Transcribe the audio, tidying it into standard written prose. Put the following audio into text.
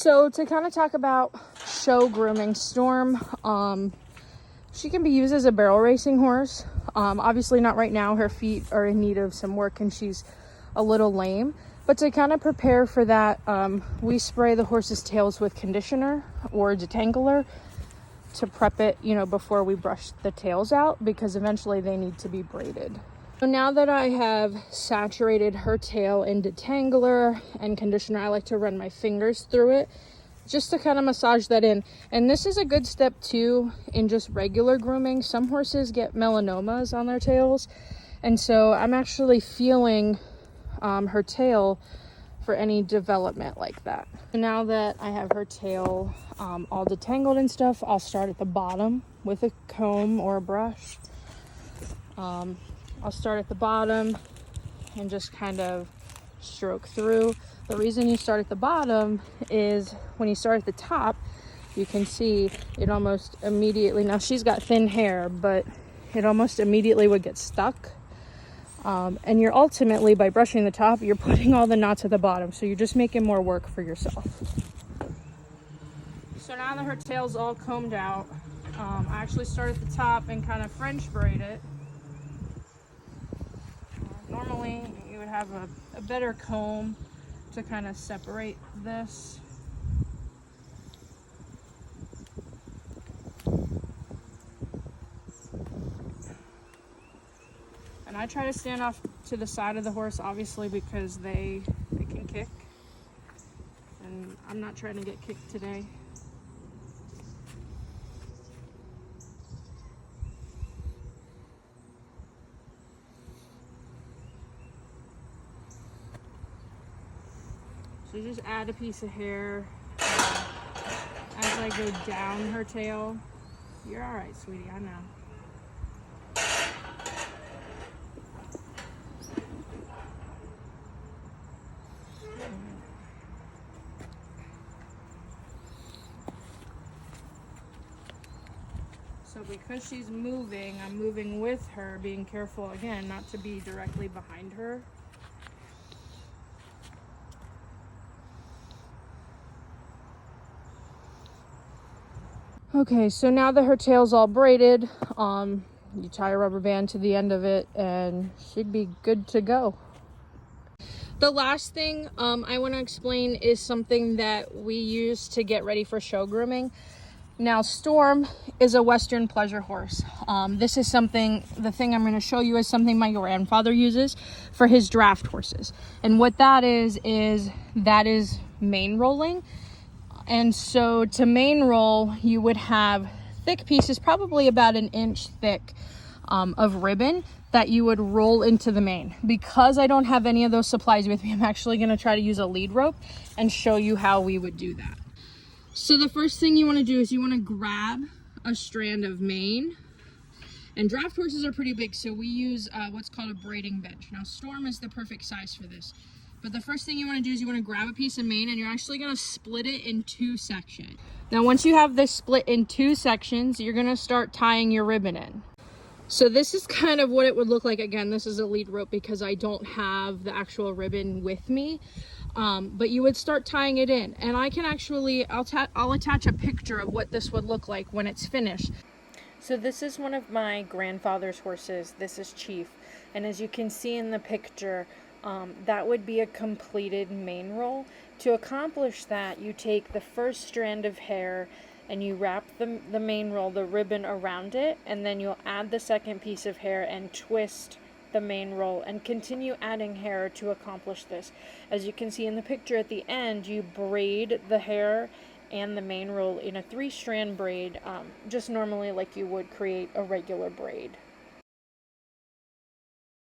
So to kind of talk about show grooming, Storm, she can be used as a barrel racing horse. Obviously not right now. Her feet are in need of some work and she's a little lame. But to kind of prepare for that, we spray the horse's tails with conditioner or detangler to prep it, before we brush the tails out, because eventually they need to be braided. So now that I have saturated her tail in detangler and conditioner, I like to run my fingers through it just to kind of massage that in. And this is a good step too in just regular grooming. Some horses get melanomas on their tails, and so I'm actually feeling her tail for any development like that. Now that I have her tail all detangled and stuff, I'll start at the bottom with a comb or a brush. I'll start at the bottom and just kind of stroke through. The reason you start at the bottom is when you start at the top, you can see it almost immediately, now she's got thin hair, but it almost immediately would get stuck. And you're ultimately, by brushing the top, you're putting all the knots at the bottom. So you're just making more work for yourself. So now that her tail's all combed out, I actually start at the top and kind of French braid it. Normally you would have a better comb to kind of separate this. And I try to stand off to the side of the horse, obviously, because they can kick. And I'm not trying to get kicked today. So just add a piece of hair as I go down her tail. You're all right, sweetie, I know. So because she's moving, I'm moving with her, being careful again not to be directly behind her. Okay, so now that her tail's all braided, you tie a rubber band to the end of it and she'd be good to go. The last thing I want to explain is something that we use to get ready for show grooming. Now, Storm is a Western pleasure horse. This is something, the thing I'm going to show you is something my grandfather uses for his draft horses. And what that is mane rolling. And so to mane roll, you would have thick pieces, probably about an inch thick, of ribbon that you would roll into the mane. Because I don't have any of those supplies with me, I'm actually going to try to use a lead rope and show you how we would do that. So the first thing you want to do is you want to grab a strand of mane. And draft horses are pretty big, so we use what's called a braiding bench. Now, Storm is the perfect size for this. But the first thing you want to do is you want to grab a piece of mane and you're actually going to split it in 2 sections. Now, once you have this split in 2 sections, you're going to start tying your ribbon in. So this is kind of what it would look like. Again, this is a lead rope because I don't have the actual ribbon with me. But you would start tying it in. And I can actually, I'll attach a picture of what this would look like when it's finished. So this is one of my grandfather's horses. This is Chief. And as you can see in the picture, that would be a completed mane roll. To accomplish that, you take the first strand of hair and you wrap the mane roll, the ribbon around it, and then you'll add the second piece of hair and twist the mane roll and continue adding hair to accomplish this. As you can see in the picture at the end, you braid the hair and the mane roll in a 3-strand braid, just normally like you would create a regular braid.